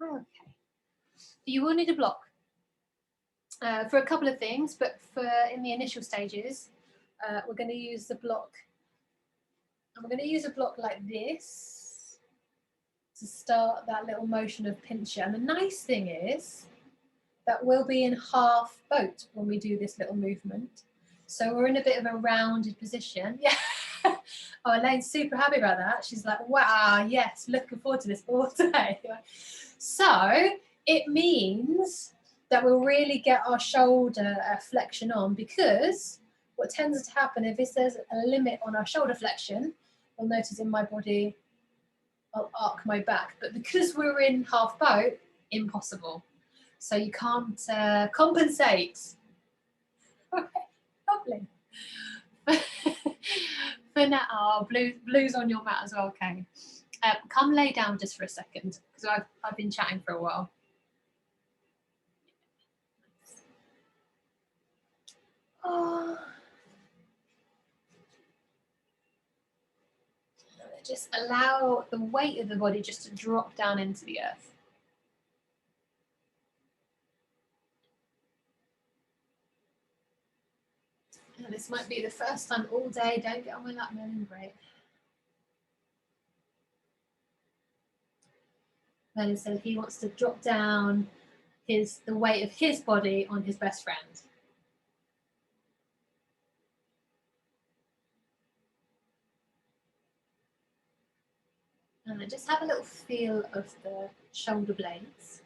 Okay. You will need a block for a couple of things, but for in the initial stages, we're going to use the block. And we're going to use a block like this to start that little motion of pincher. And the nice thing is that we'll be in half boat when we do this little movement. So we're in a bit of a rounded position. Yeah. Oh, Elaine's super happy about that. She's like, wow, yes, looking forward to this all day. So it means that we'll really get our shoulder flexion on, because what tends to happen if there's a limit on our shoulder flexion, you'll notice in my body, I'll arc my back. But because we're in half boat, impossible. So you can't compensate. Okay, lovely. For now, oh, blues on your mat as well, okay. Come lay down just for a second, because I've been chatting for a while. Oh. Just allow the weight of the body just to drop down into the earth. And this might be the first time all day. Don't get on my lap, Melon. Great. Melon said he wants to drop down the weight of his body on his best friend. And then just have a little feel of the shoulder blades.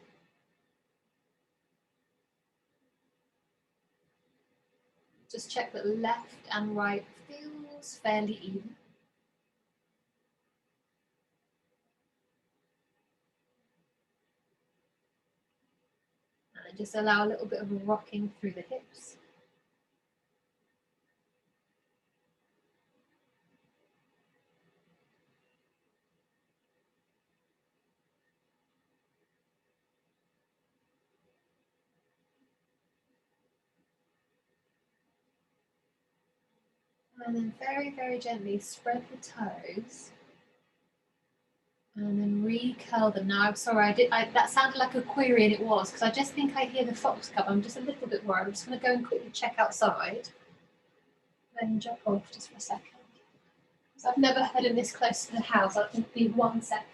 Just check that left and right feels fairly even. And then just allow a little bit of a rocking through the hips. And then very, very gently spread the toes. And then recurl them. Now, I'm sorry, that sounded like a query, and it was, because I just think I hear the fox cub. I'm just a little bit worried. I'm just going to go and quickly check outside. Then jump off just for a second. So I've never heard him this close to the house. I'll just be 1 second.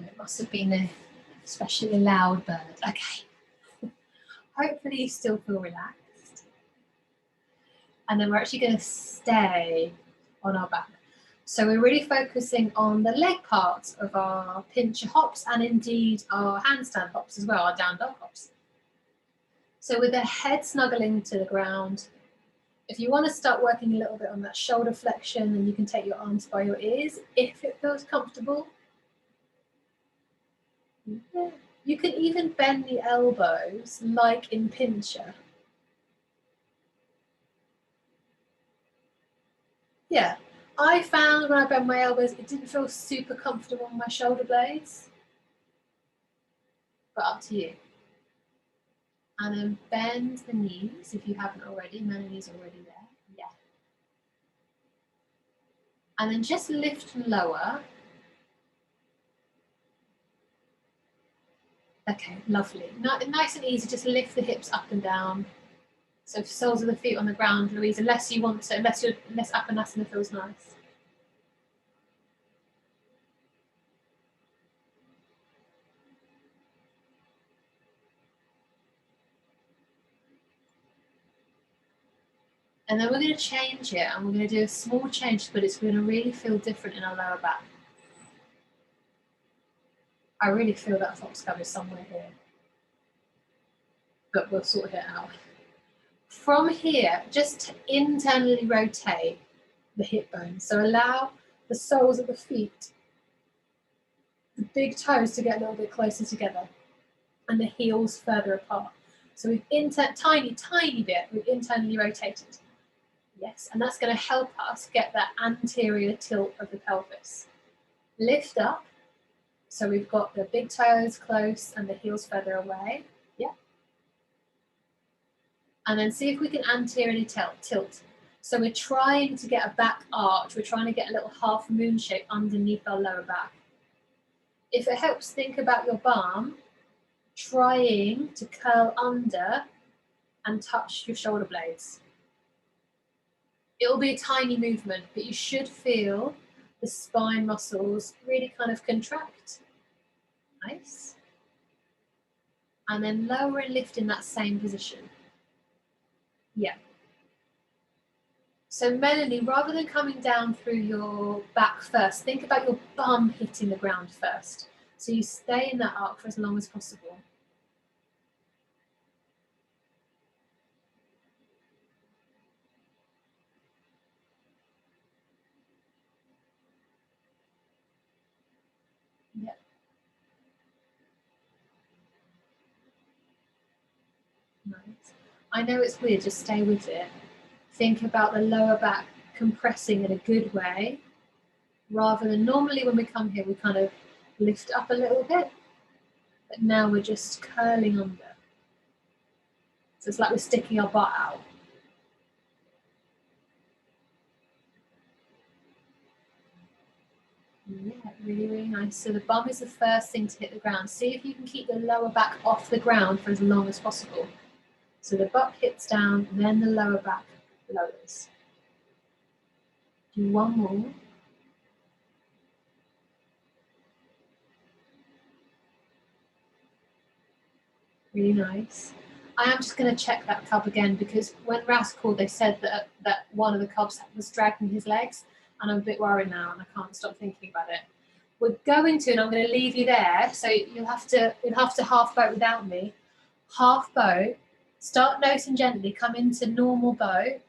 It must have been a especially loud bird. Okay. Hopefully you still feel relaxed. And then we're actually going to stay on our back. So we're really focusing on the leg parts of our pincher hops, and indeed our handstand hops as well, our down dog hops. So with the head snuggling to the ground, if you want to start working a little bit on that shoulder flexion, then you can take your arms by your ears if it feels comfortable. You can even bend the elbows like in pincher. Yeah, I found when I bent my elbows, it didn't feel super comfortable on my shoulder blades, but up to you. And then bend the knees if you haven't already. Melanie's already there. Yeah. And then just lift and lower. Okay, lovely. Nice and easy, just lift the hips up and down. So soles of the feet on the ground, Louise, unless you want to, unless Hanumanasana feels nice. And then we're going to change it, and we're going to do a small change, but it's going to really feel different in our lower back. I really feel that fox cub is somewhere here, but we'll sort it out. From here, just internally rotate the hip bones. So allow the soles of the feet, the big toes to get a little bit closer together, and the heels further apart. So we've tiny bit, we've internally rotated. Yes, and that's going to help us get that anterior tilt of the pelvis. Lift up So we've got the big toes close and the heels further away. Yeah. And then see if we can anteriorly tilt. So we're trying to get a back arch. We're trying to get a little half moon shape underneath our lower back. If it helps, think about your bum trying to curl under and touch your shoulder blades. It will be a tiny movement, but you should feel the spine muscles really kind of contract. Nice. And then lower and lift in that same position. Yeah. So Melanie, rather than coming down through your back first, think about your bum hitting the ground first. So you stay in that arc for as long as possible. Yeah. Nice. I know it's weird, just stay with it. Think about the lower back compressing in a good way, rather than normally when we come here, we kind of lift up a little bit, but now we're just curling under. So it's like we're sticking our butt out. Yeah, really, really nice. So the bum is the first thing to hit the ground. See if you can keep the lower back off the ground for as long as possible. So the butt hits down, and then the lower back lowers. Do one more. Really nice. I am just going to check that cub again, because when Ras called, they said that one of the cubs was dragging his legs, and I'm a bit worried now, and I can't stop thinking about it. We're going to, and I'm going to leave you there, so you'll have to half boat without me. Half boat. Start nice and gently. Come into normal boat.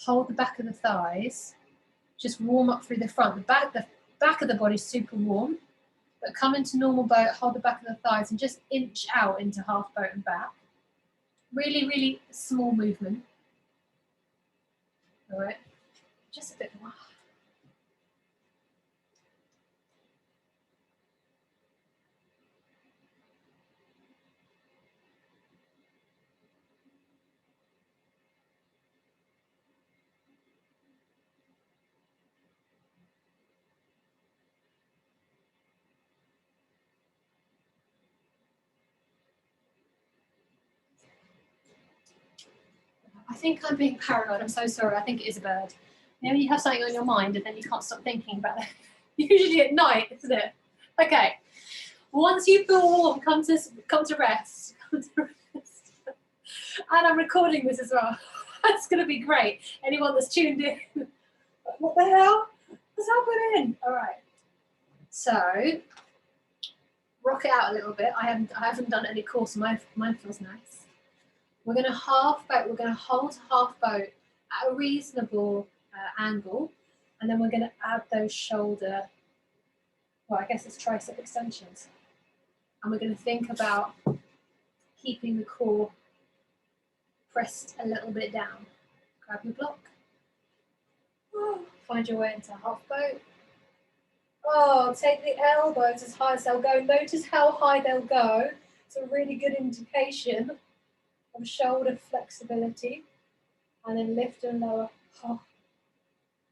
Hold the back of the thighs. Just warm up through the front. The back of the body is super warm. But come into normal boat, hold the back of the thighs, and just inch out into half boat and back. Really, really small movement. All right, just a bit more. I think I'm being paranoid. I'm so sorry. I think it is a bird. You know, when you have something on your mind and then you can't stop thinking about it. Usually at night, isn't it? Okay. Once you feel warm, come to rest. Come to rest. And I'm recording this as well. That's going to be great. Anyone that's tuned in, what the hell? What's happening? All right. So rock it out a little bit. I haven't done any course. Mine feels nice. We're going to half boat. We're going to hold half boat at a reasonable angle, and then we're going to add those shoulder, well, I guess it's tricep extensions. And we're going to think about keeping the core pressed a little bit down. Grab your block. Oh, find your way into half boat. Oh, take the elbows as high as they'll go. Notice how high they'll go. It's a really good indication of shoulder flexibility. And then lift and lower. Oh,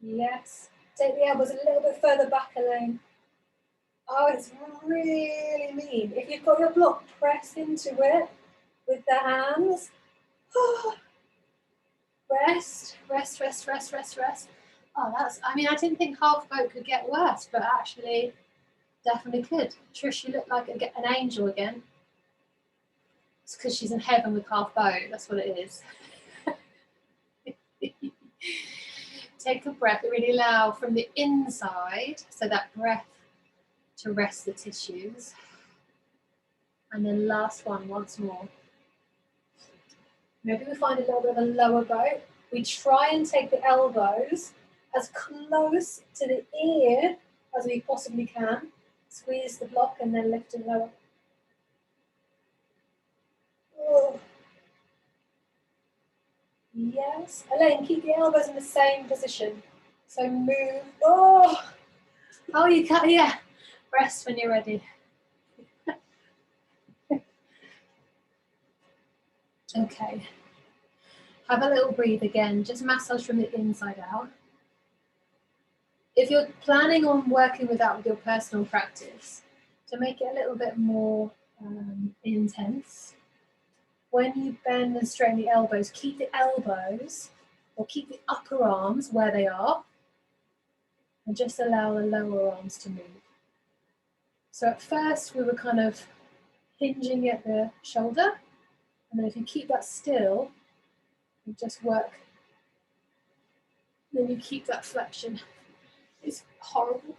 yes. Take the elbows a little bit further back, Elaine. Oh, it's really mean. If you've got your block, press into it with the hands. Oh. Rest, rest, rest, rest, rest, rest. Oh, I mean, I didn't think half boat could get worse, but actually definitely could. Trish, you look like an angel again. It's because she's in heaven with half boat. That's what it is. Take a breath, really allow from the inside, so that breath to rest the tissues. And then last one, once more. Maybe we find a little bit of a lower boat. We try and take the elbows as close to the ear as we possibly can. Squeeze the block and then lift and lower. Oh. Yes. Elaine, keep the elbows in the same position. So move. Oh, you can, yeah. Rest when you're ready. Okay. Have a little breathe again, just massage from the inside out. If you're planning on working with that with your personal practice, to make it a little bit more intense, when you bend and straighten the elbows, keep the elbows or keep the upper arms where they are and just allow the lower arms to move. So at first we were kind of hinging at the shoulder, and then if you keep that still, you just work, then you keep that flexion. It's horrible.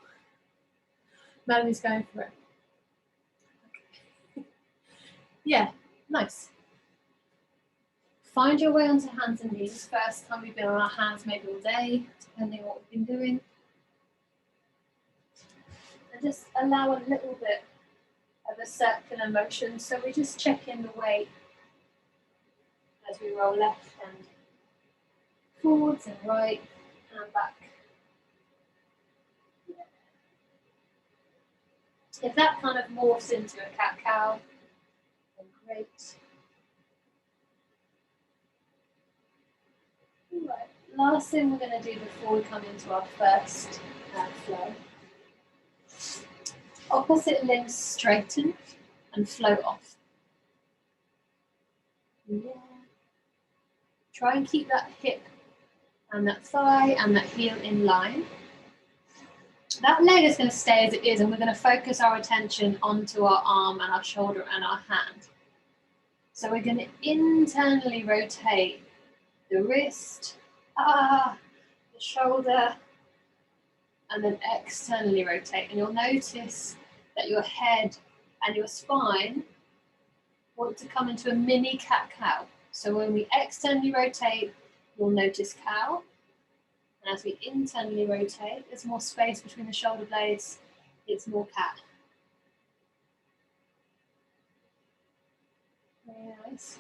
Melanie's going for it. Okay. Yeah, nice. Find your way onto hands and knees. First time we've been on our hands maybe all day, depending on what we've been doing. And just allow a little bit of a circular motion. So we just check in the weight as we roll left and forwards and right and back. If that kind of morphs into a cat-cow, then great. Right. Last thing we're going to do before we come into our first flow. Opposite limbs straighten and float off. Yeah. Try and keep that hip and that thigh and that heel in line. That leg is going to stay as it is, and we're going to focus our attention onto our arm and our shoulder and our hand. So we're going to internally rotate the wrist, the shoulder, and then externally rotate. And you'll notice that your head and your spine want to come into a mini cat-cow. So when we externally rotate, you'll notice cow. And as we internally rotate, there's more space between the shoulder blades, it's more cat. Very nice.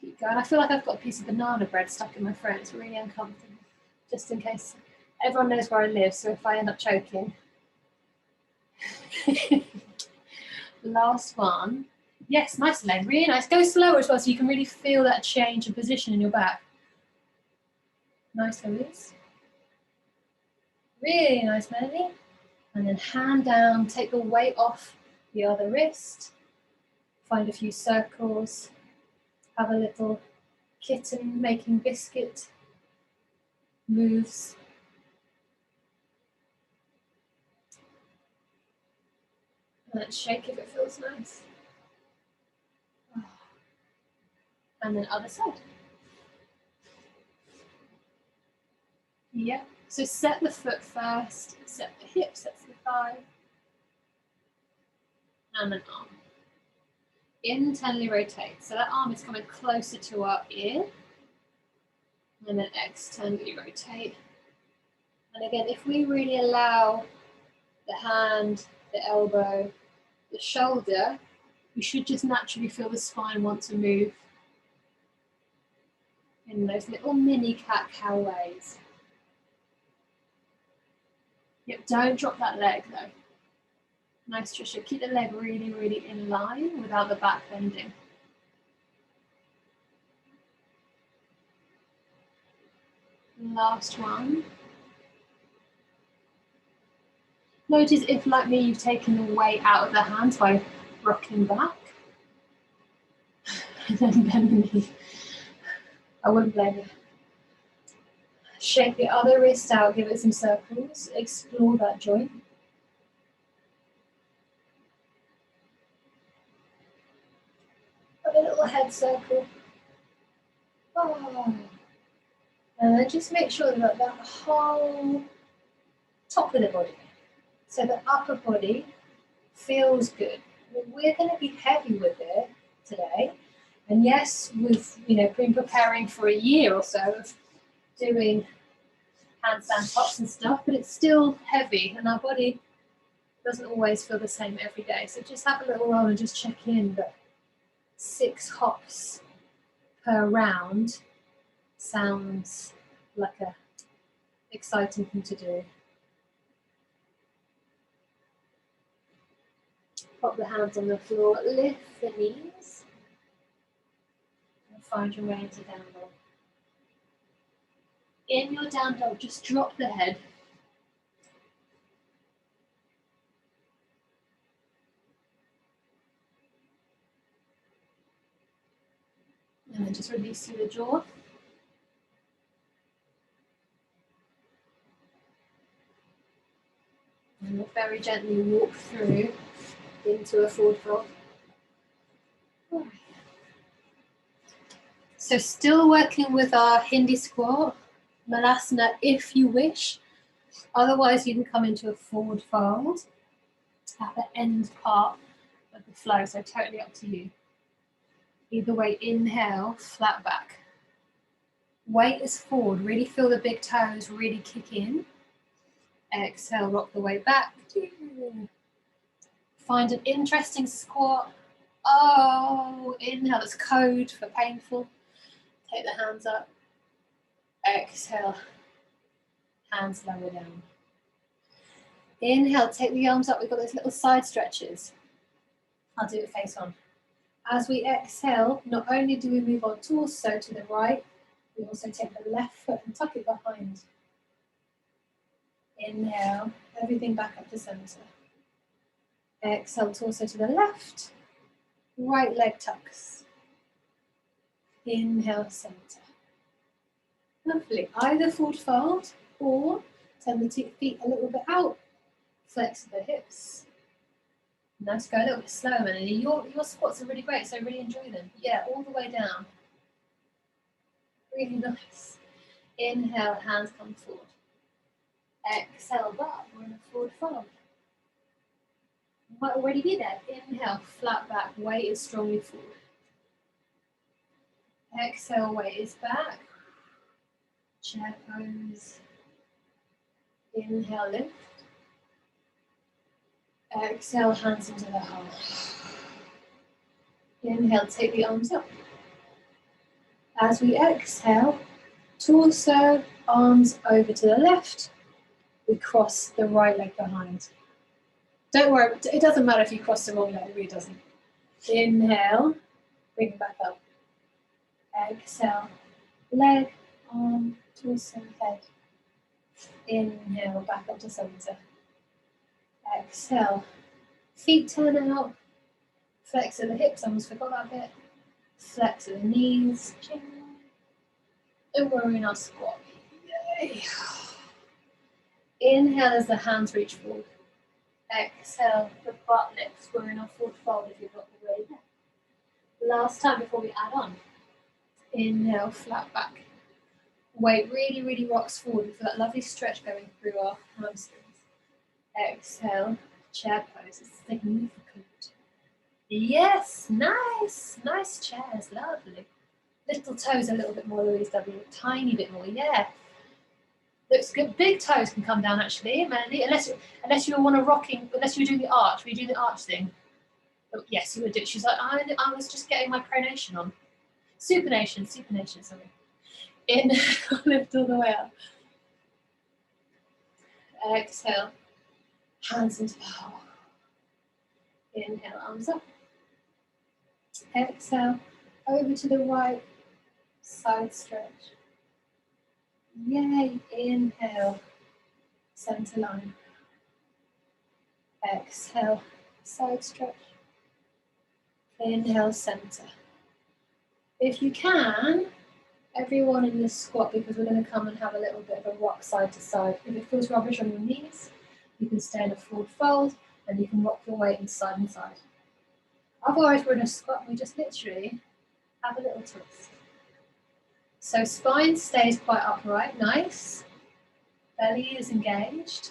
Keep going. I feel like I've got a piece of banana bread stuck in my throat. It's really uncomfortable. Just in case. Everyone knows where I live, so if I end up choking. Last one. Yes, nice leg, really nice. Go slower as well so you can really feel that change of position in your back. Nice, Louise. Really nice, Melanie. And then hand down, take the weight off the other wrist. Find a few circles. Have a little kitten making biscuit moves. And then shake if it feels nice. And then other side. Yeah, so set the foot first, set the hip, set the thigh, and then arm. Internally rotate, so that arm is coming closer to our ear, and then externally rotate. And again, if we really allow the hand, the elbow, the shoulder, we should just naturally feel the spine want to move in those little mini cat-cow ways. Yep, don't drop that leg though. Nice, Trisha. Keep the leg really, really in line without the back bending. Last one. Notice if, like me, you've taken the weight out of the hands by rocking back. And then bend the knee. I wouldn't blame you. Shake the other wrist out, give it some circles, explore that joint. Have a little head circle. Oh. And then just make sure that that whole top of the body, so the upper body feels good. We're going to be heavy with it today. And yes, we've been preparing for a year or so of doing handstand hops and stuff, but it's still heavy and our body doesn't always feel the same every day. So just have a little roll and just check in that 6 hops per round sounds like a exciting thing to do. Pop the hands on the floor, lift the knees. Find your way into down dog. In your down dog, just drop the head. And then just release through the jaw. And we'll very gently walk through into a forward fold. So still working with our Hindi squat, Malasana if you wish. Otherwise you can come into a forward fold at the end part of the flow, so totally up to you. Either way, inhale, flat back. Weight is forward, really feel the big toes really kick in. Exhale, rock the way back. Find an interesting squat. Oh, inhale, that's code for painful. Take the hands up. Exhale, hands lower down. Inhale, take the arms up. We've got those little side stretches. I'll do it face on. As we exhale, not only do we move our torso to the right, we also take the left foot and tuck it behind. Inhale, everything back up to center. Exhale, torso to the left, right leg tucks. Inhale, center. Lovely. Either forward fold or turn the 2 feet a little bit out. Flex the hips. Nice, go a little bit slower, Melanie. Your squats are really great, so really enjoy them. Yeah, all the way down. Really nice. Inhale, hands come forward. Exhale, up. We're in a forward fold. You might already be there. Inhale, flat back, weight is strongly forward. Exhale, weight is back. Chair pose. Inhale, lift. Exhale, hands into the heart. Inhale, take the arms up. As we exhale, torso, arms over to the left. We cross the right leg behind. Don't worry, it doesn't matter if you cross the wrong leg, it really doesn't. Inhale, bring it back up. Exhale, leg, arm, torso, head. Inhale, back up to center. Exhale, feet turn out. Flex of the hips, I almost forgot that bit. Flex of the knees. And we're in our squat. Yay. Inhale as the hands reach forward. Exhale, the butt lifts. We're in our forward fold if you've got the way there. Last time before we add on. Inhale, flat back. Weight really, really rocks forward. We feel that lovely stretch going through our hamstrings. Exhale, chair pose. It's significant. Yes, nice. Nice chairs, lovely. Little toes a little bit more, Louise W. Tiny bit more, yeah. Looks good. Big toes can come down actually, Melanie, unless you want to unless you were doing the arch. Were you doing the arch thing? Oh, yes, you would do it. She's like, I was just getting my pronation on. Supination, sorry. Inhale, lift all the way up. Exhale, hands into the heart. Inhale, arms up. Exhale, over to the right, side stretch. Yay, inhale, center line. Exhale, side stretch. Inhale, center. If you can, everyone in this squat, because we're going to come and have a little bit of a rock side to side. If it feels rubbish on your knees, you can stay in a forward fold and you can rock your weight inside and side. Otherwise, we're in a squat and we just literally have a little twist. So spine stays quite upright, nice. Belly is engaged.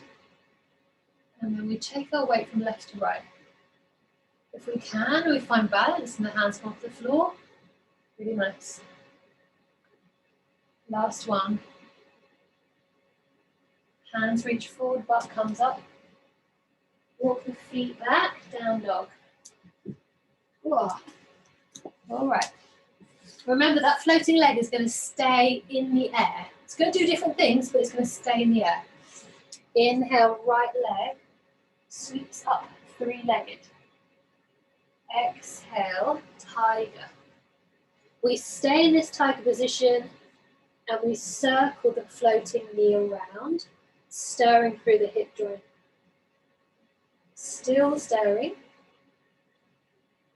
And then we take our weight from left to right. If we can, we find balance and the hands come off the floor. Really nice. Last one. Hands reach forward, butt comes up. Walk the feet back, down dog. Whoa. All right. Remember that floating leg is going to stay in the air. It's going to do different things, but it's going to stay in the air. Inhale, right leg sweeps up, three-legged. Exhale, tiger. We stay in this tiger position and we circle the floating knee around, stirring through the hip joint. Still stirring.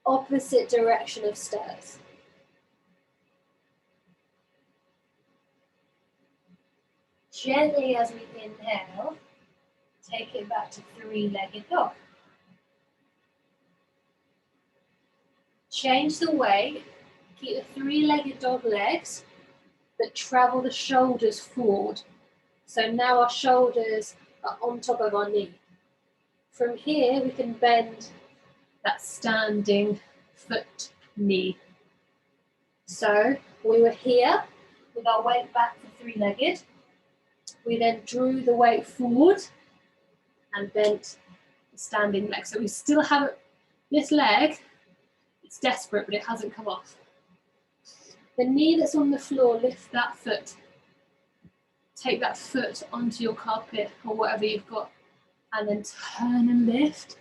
Opposite direction of stirs. Gently as we inhale, take it back to three-legged dog. Change the weight, keep the three-legged dog legs, but travel the shoulders forward. So now our shoulders are on top of our knee. From here, we can bend that standing foot knee. So we were here with our weight back for three-legged. We then drew the weight forward and bent the standing leg. So we still have this leg, it's desperate, but it hasn't come off. The knee that's on the floor, lift that foot. Take that foot onto your carpet or whatever you've got, and then turn and lift.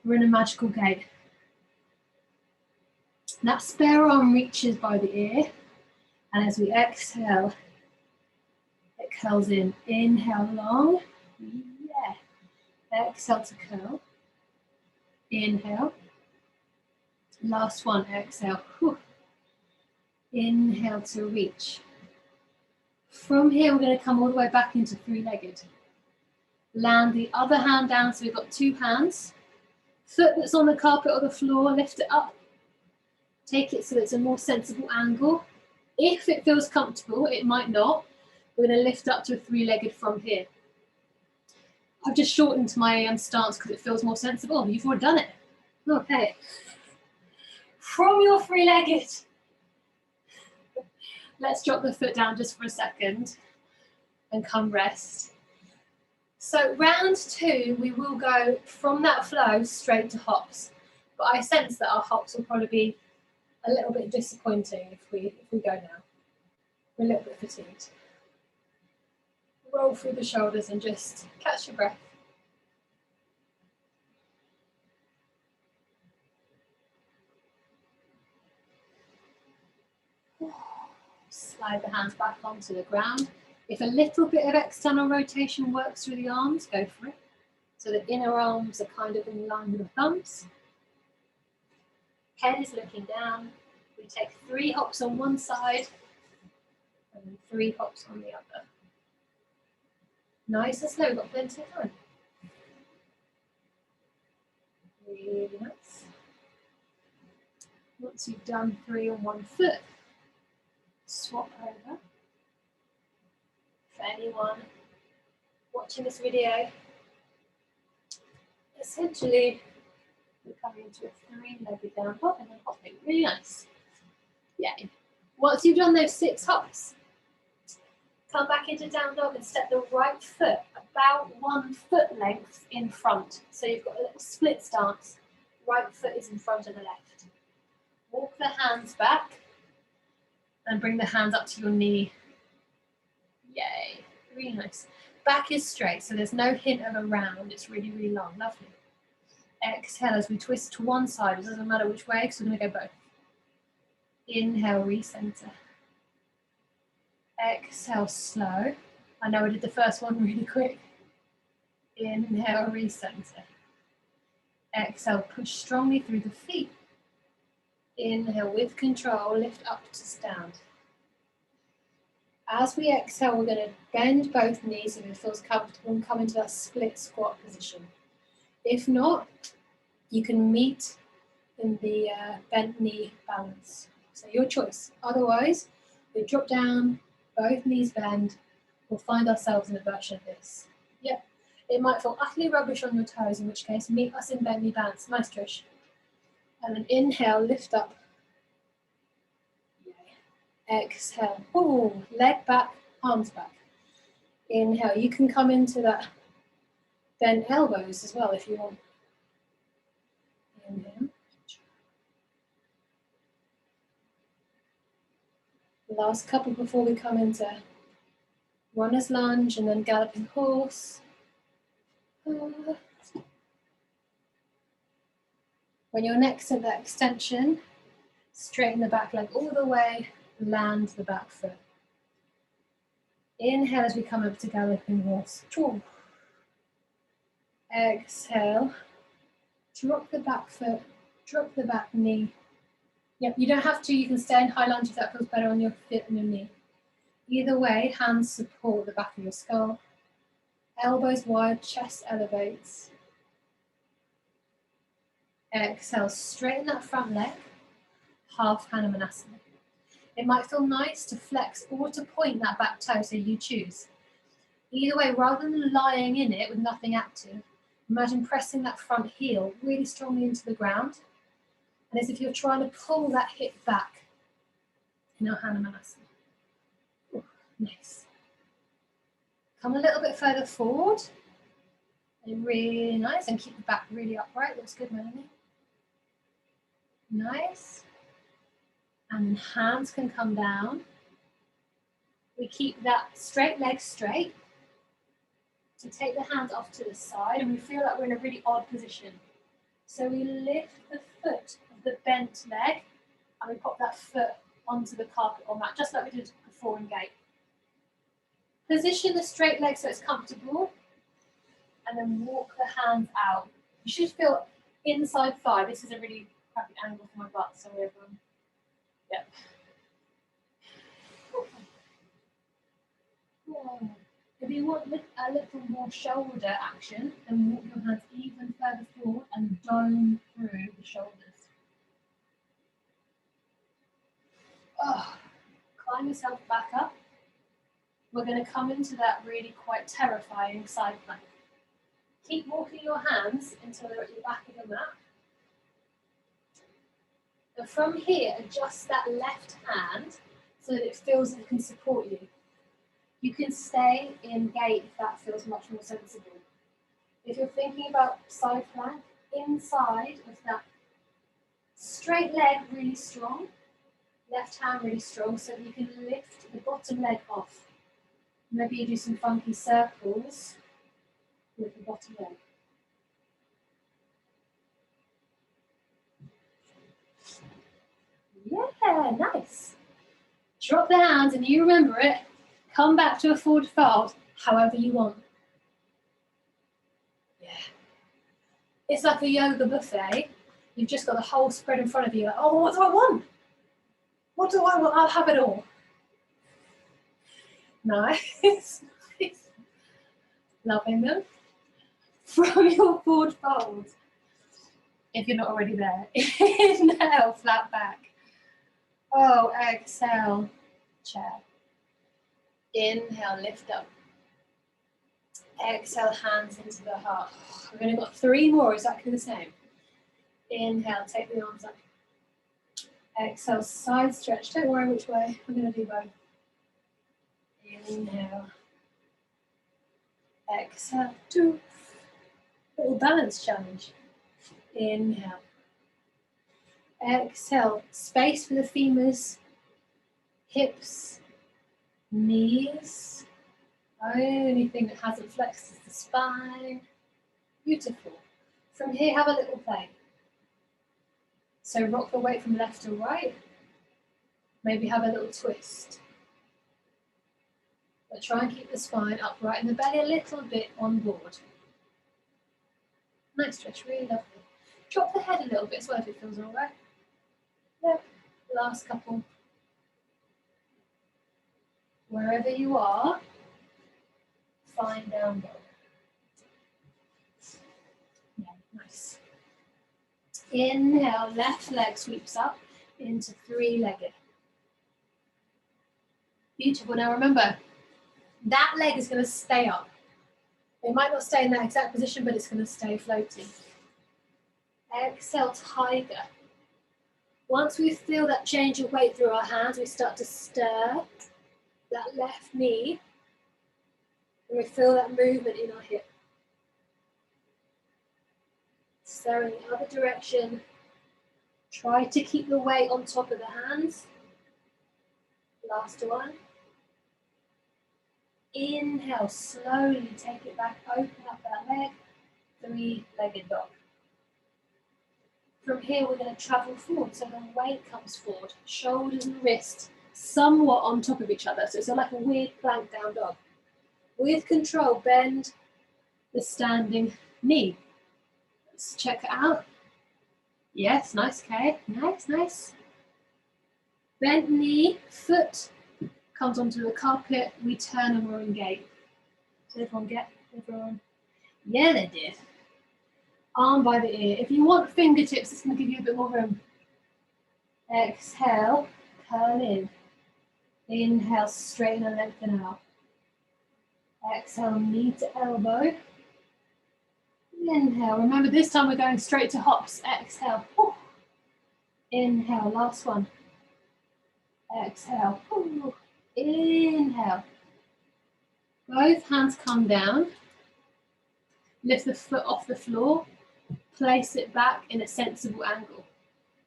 We're in a magical gait. That spare arm reaches by the ear, and as we exhale, it curls in. Inhale long, yeah. Exhale to curl. Inhale. Last one, exhale. Whew. Inhale to reach. From here, we're going to come all the way back into three-legged. Land the other hand down, so we've got two hands. Foot that's on the carpet or the floor, lift it up. Take it so that it's a more sensible angle. If it feels comfortable, it might not. We're going to lift up to a three-legged from here. I've just shortened my stance because it feels more sensible. You've already done it. Okay. From your three-legged, let's drop the foot down just for a second and come rest. So round two, we will go from that flow straight to hops. But I sense that our hops will probably be a little bit disappointing if we go now. We're a little bit fatigued. Roll through the shoulders and just catch your breath. Slide the hands back onto the ground. If a little bit of external rotation works through the arms, go for it. So the inner arms are kind of in line with the thumbs. Head is looking down. We take 3 hops on one side and then 3 hops on the other. Nice and slow, we've got plenty of time. Really nice. Once you've done 3 on one foot, swap over. For anyone watching this video, essentially we're coming into a 3-legged down hop and then hopping. Really nice. Yay. Once you've done those 6 hops, come back into down dog and step the right foot about 1 foot length in front. So you've got a little split stance. Right foot is in front of the left. Walk the hands back and bring the hands up to your knee. Yay, really nice. Back is straight, so there's no hint of a round. It's really, really long, lovely. Exhale as we twist to one side. It doesn't matter which way, because we're gonna go both. Inhale, recenter. Exhale, slow. I know I did the first one really quick. Inhale, recenter. Exhale, push strongly through the feet. Inhale, with control, lift up to stand. As we exhale, we're going to bend both knees if it feels comfortable and come into that split squat position. If not, you can meet in the bent knee balance. So your choice. Otherwise, we drop down, both knees bend, we'll find ourselves in a version of this. Yep, it might feel utterly rubbish on your toes, in which case meet us in bent knee balance. Nice, Trish. And then inhale, lift up. Exhale. Oh, leg back, arms back. Inhale. You can come into that bent elbows as well if you want. Inhale. Last couple before we come into runner's lunge and then galloping horse. When you're next to that extension, Straighten the back leg all the way, land the back foot. Inhale as we come up to galloping horse. Exhale, drop the back foot, drop the back knee. Yep, you don't have to, you can stay in high lunge if that feels better on your foot and your knee. Either way, hands support the back of your skull. Elbows wide, chest elevates. Exhale, straighten that front leg, half Hanumanasana. It might feel nice to flex or to point that back toe, so you choose. Either way, rather than lying in it with nothing active, imagine pressing that front heel really strongly into the ground, and as if you're trying to pull that hip back in our Hanumanasana. Ooh, nice. Come a little bit further forward. And really nice, and keep the back really upright. Looks good, Melanie. Nice. And then hands can come down. We keep that straight leg straight. So take the hands off to the side, and we feel like we're in a really odd position. So we lift the foot of the bent leg, and we pop that foot onto the carpet or mat, just like we did before in gate. Position the straight leg so it's comfortable, and then walk the hands out. You should feel inside thigh. This is a really crappy angle for my butt, sorry everyone. Yep. If you want a little more shoulder action, then walk your hands even further forward and dome through the shoulders. Climb yourself back up. We're going to come into that really quite terrifying side plank. Keep walking your hands until they're at the back of the mat. And from here, adjust that left hand so that it feels that it can support you. You can stay in gate if that feels much more sensible. If you're thinking about side plank, inside of that straight leg really strong, left hand really strong, so that you can lift the bottom leg off. Maybe you do some funky circles with the bottom leg. Yeah, nice. Drop the hands and you remember it. Come back to a forward fold however you want. Yeah. It's like a yoga buffet. You've just got the whole spread in front of you. Like, oh, what do I want? What do I want? I'll have it all. Nice. Loving them. From your forward fold, if you're not already there, inhale, flat back. Oh, exhale, chair. Inhale, lift up. Exhale, hands into the heart. We've only got 3 more, exactly the same. Inhale, take the arms up. Exhale, side stretch. Don't worry which way, we're going to do both. Inhale. Exhale, 2. Little balance challenge. Inhale. Exhale, space for the femurs, hips, knees. Only thing that hasn't flexed is the spine. Beautiful. From here, have a little play. So rock the weight from left to right. Maybe have a little twist. But try and keep the spine upright and the belly a little bit on board. Nice stretch, really lovely. Drop the head a little bit as well if it feels all right. Yep, last couple. Wherever you are, find down dog. Yeah, nice. Inhale, left leg sweeps up into 3-legged. Beautiful. Now remember, that leg is going to stay up. It might not stay in that exact position, but it's going to stay floating. Exhale, tiger. Once we feel that change of weight through our hands, we start to stir that left knee, and we feel that movement in our hip. Stir in the other direction. Try to keep the weight on top of the hands. Last one. Inhale, slowly take it back, open up that leg, 3-legged dog. From here, we're going to travel forward, so the weight comes forward, shoulders and wrists somewhat on top of each other. So it's like a weird plank down dog. With control, bend the standing knee. Let's check it out. Yes, nice, okay. Nice, nice. Bent knee, foot comes onto the carpet, we turn and we're in gate. Did everyone get everyone? Yeah, they did. Arm by the ear. If you want fingertips, it's going to give you a bit more room. Exhale, curl in. Inhale, straighten and lengthen out. Exhale, knee to elbow. Inhale. Remember, this time we're going straight to hops. Exhale. Inhale, last one. Exhale. Inhale. Both hands come down. Lift the foot off the floor. Place it back in a sensible angle.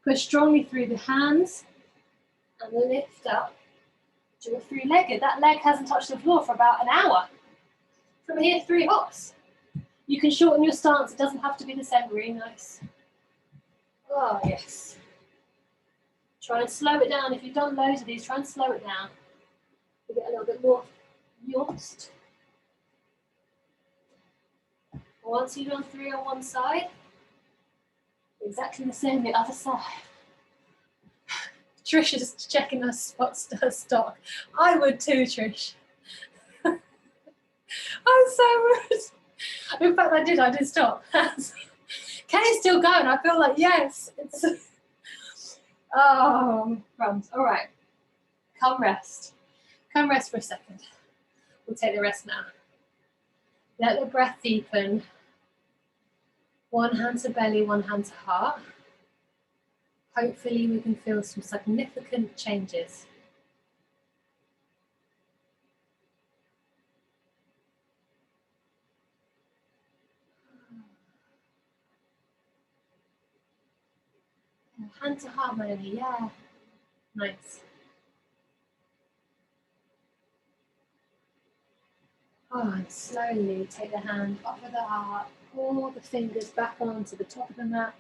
Push strongly through the hands and lift up. Do a three-legged. That leg hasn't touched the floor for about an hour. From here, 3 hops. You can shorten your stance. It doesn't have to be the same. Really nice. Oh, yes. Try and slow it down. If you've done loads of these, try and slow it down. You get a little bit more nuanced. Once you've done 3 on one side, exactly the same the other side. Trish is checking her stock. I would too, Trish. I'm so rude. In fact, I did stop. Kay's still going. I feel like, yes. It's oh, crumbs. All right. Come rest. Come rest for a second. We'll take the rest now. Let the breath deepen. One hand to belly, one hand to heart. Hopefully we can feel some significant changes. Hand to heart, Melanie, yeah. Nice. Oh, and slowly take the hand off of the heart, pull the fingers back onto the top of the mat,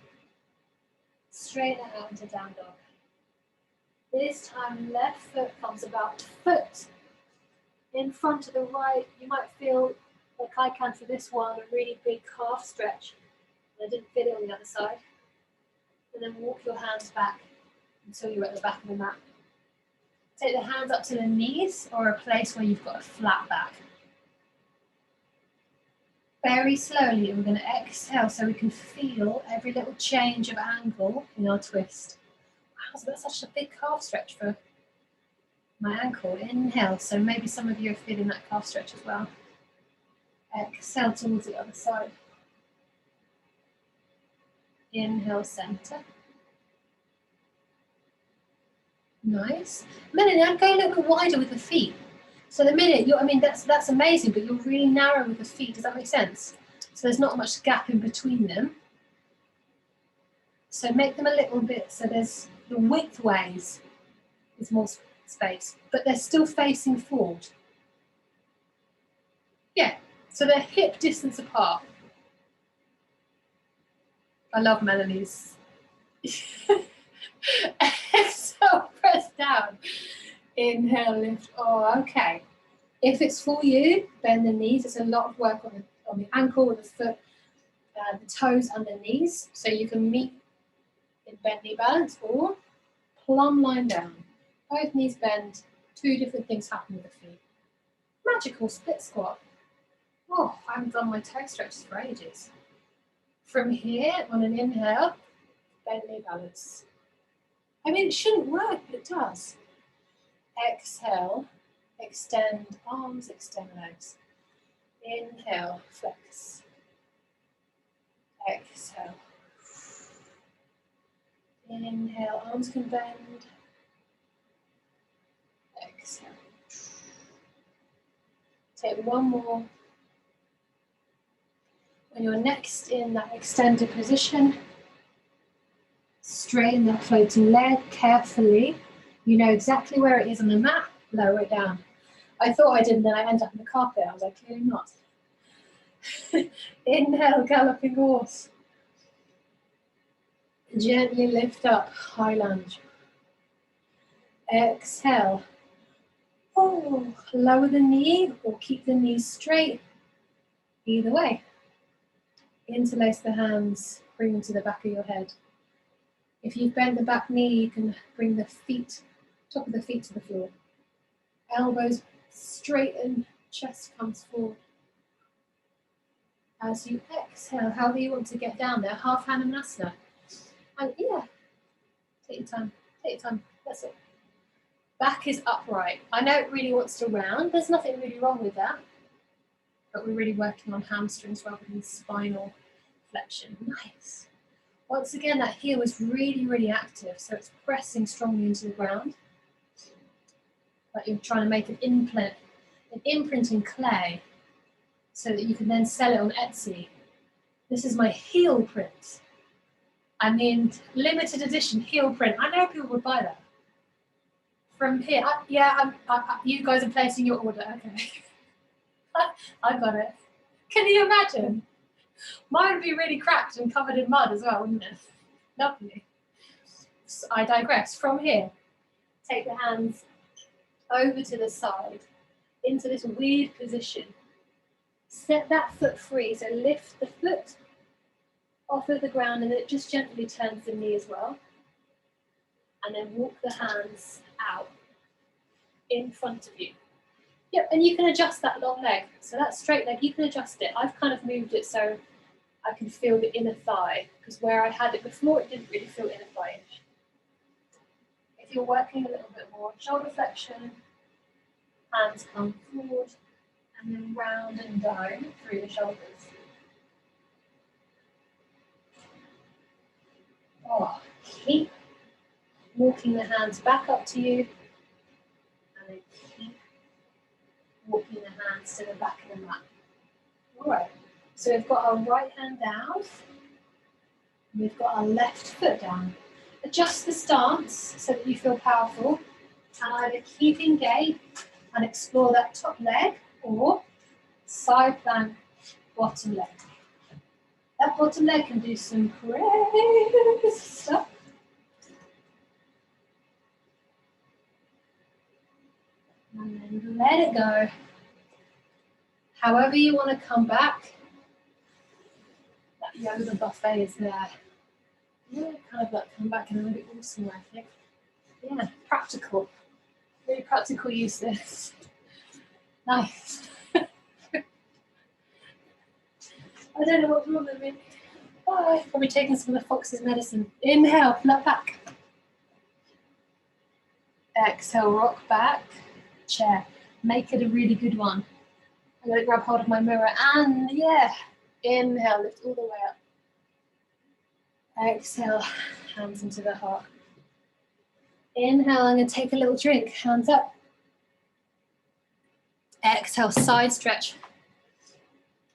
straighten it out into down dog. This time, left foot comes about foot in front of the right. You might feel, like I can for this one, a really big calf stretch. I didn't feel it on the other side. And then walk your hands back until you're at the back of the mat. Take the hands up to the knees or a place where you've got a flat back. Very slowly, we're going to exhale so we can feel every little change of angle in our twist. Wow, so that's such a big calf stretch for my ankle. Inhale, so maybe some of you are feeling that calf stretch as well. Exhale towards the other side. Inhale, center. Nice. Melanie, I'm going a little bit wider with the feet. So the minute you're, I mean, that's amazing, but you're really narrow with the feet. Does that make sense? So there's not much gap in between them. So make them a little bit, so there's the width ways is more space, but they're still facing forward. Yeah, so they're hip distance apart. I love Melanie's. Exhale, press down. Inhale, lift. Oh, okay. If it's for you, bend the knees. It's a lot of work on the ankle, the foot, the toes and the knees. So you can meet in bend knee balance or plumb line down. Both knees bend. 2 different things happen with the feet. Magical split squat. Oh, I haven't done my toe stretches for ages. From here, on an inhale, bend knee balance. I mean, it shouldn't work, but it does. Exhale, extend arms, extend legs. Inhale, flex. Exhale. Inhale, arms can bend. Exhale. Take one more. When you're next in that extended position, straighten that floating leg carefully. You know exactly where it is on the mat, lower it down. I thought I did, and then I ended up on the carpet. I was like, clearly not. Inhale, galloping horse. Gently lift up, high lunge. Exhale. Oh, lower the knee or keep the knees straight. Either way. Interlace the hands, bring them to the back of your head. If you've bent the back knee, you can bring the feet, top of the feet to the floor. Elbows straighten, chest comes forward. As you exhale, however you want to get down there, half Hanumanasana. And yeah, take your time, that's it. Back is upright. I know it really wants to round, there's nothing really wrong with that. But we're really working on hamstrings rather than spinal flexion. Nice. Once again, that heel is really, really active, so it's pressing strongly into the ground. Like you're trying to make an imprint in clay, so that you can then sell it on Etsy. This is my heel print. I mean, limited edition heel print. I know people would buy that. From here, you guys are placing your order, okay. I got it. Can you imagine? Mine would be really cracked and covered in mud as well, wouldn't it? Lovely. So I digress. From here, take the hands over to the side, into this weird position. Set that foot free, so lift the foot off of the ground and it just gently turns the knee as well. And then walk the hands out in front of you. Yep, and you can adjust that long leg. So that straight leg, you can adjust it. I've kind of moved it so I can feel the inner thigh, because where I had it before, it didn't really feel inner thigh-ish. If you're working a little bit more, shoulder flexion, hands come forward, and then round and down through the shoulders. Oh, keep walking the hands back up to you, and then keep walking the hands to the back of the mat. All right, so we've got our right hand down, and we've got our left foot down. Adjust the stance so that you feel powerful, and either keep engaged and explore that top leg, or side plank, bottom leg. That bottom leg can do some crazy stuff. And then let it go. However you want to come back, that yoga buffet is there. Yeah, kind of like come back in a really awesome way, I think. Yeah, practical. Really practical use this. Nice. I don't know what's wrong with me. Oh, I've probably taken some of the fox's medicine. Inhale, flat back. Exhale, rock back. Chair. Make it a really good one. I'm going to grab hold of my mirror and yeah. Inhale, lift all the way up. Exhale, hands into the heart. Inhale, I'm going to take a little drink. Hands up. Exhale, side stretch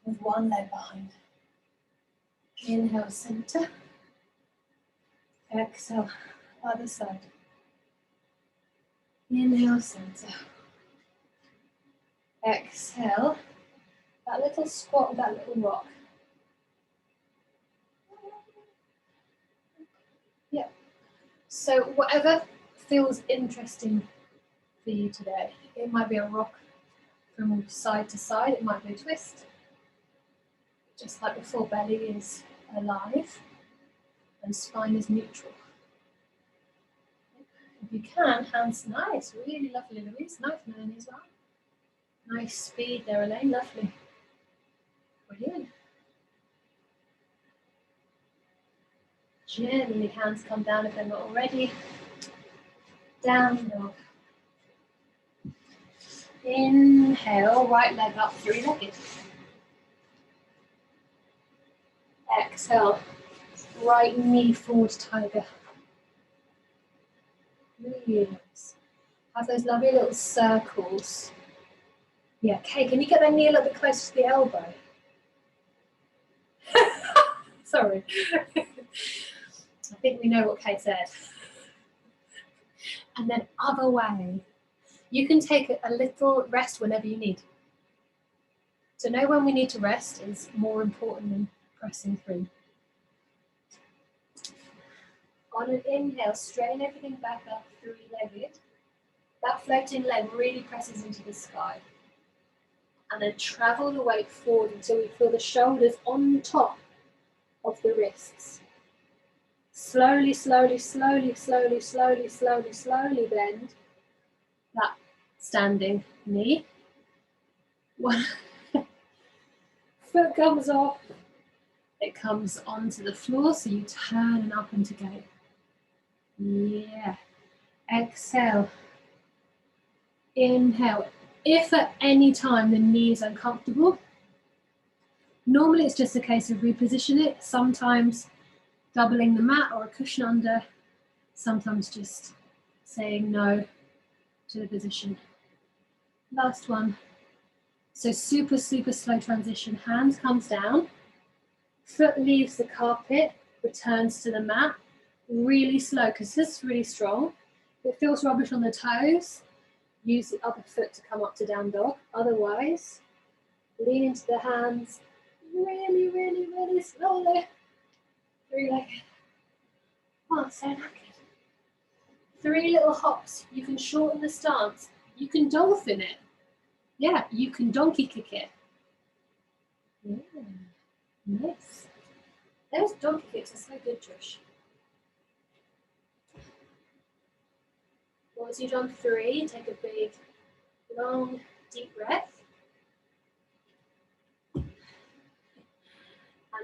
with one leg behind. Inhale, center. Exhale, other side. Inhale, center. Exhale, that little squat, that little rock. Yeah. So whatever feels interesting for you today, it might be a rock from side to side, it might be a twist. Just like before, belly is alive and spine is neutral. If you can, hands nice, really lovely, Louise. Nice, Melanie as well. Nice speed there, Elaine, lovely. Brilliant. Gently, hands come down if they're not already. Down dog. Inhale, right leg up, three-legged. Exhale, right knee forward, tiger. Really nice. Have those lovely little circles. Yeah, Kay, can you get that knee a little bit closer to the elbow? Sorry. I think we know what Kay said. And then other way. You can take a little rest whenever you need. To know when we need to rest is more important than pressing through. On an inhale, straighten everything back up, three-legged. That floating leg really presses into the sky. And then travel the weight forward until we feel the shoulders on top of the wrists. Slowly, slowly, slowly, slowly, slowly, slowly, slowly bend that standing knee. One foot comes off, it comes onto the floor, so you turn and up and to go. Yeah. Exhale. Inhale. If at any time the knee is uncomfortable, normally it's just a case of reposition it, sometimes doubling the mat or a cushion under, sometimes just saying no to the position. Last one. So super, super slow transition. Hand comes down, foot leaves the carpet, returns to the mat. Really slow, because this is really strong. If it feels rubbish on the toes, use the other foot to come up to down dog. Otherwise, lean into the hands really, really, really slowly. Three-legged. Oh, so knackered. 3 little hops. You can shorten the stance. You can dolphin it. Yeah, you can donkey kick it. Yeah, nice. Those donkey kicks are so good, Josh. Once you've done 3, take a big, long, deep breath. And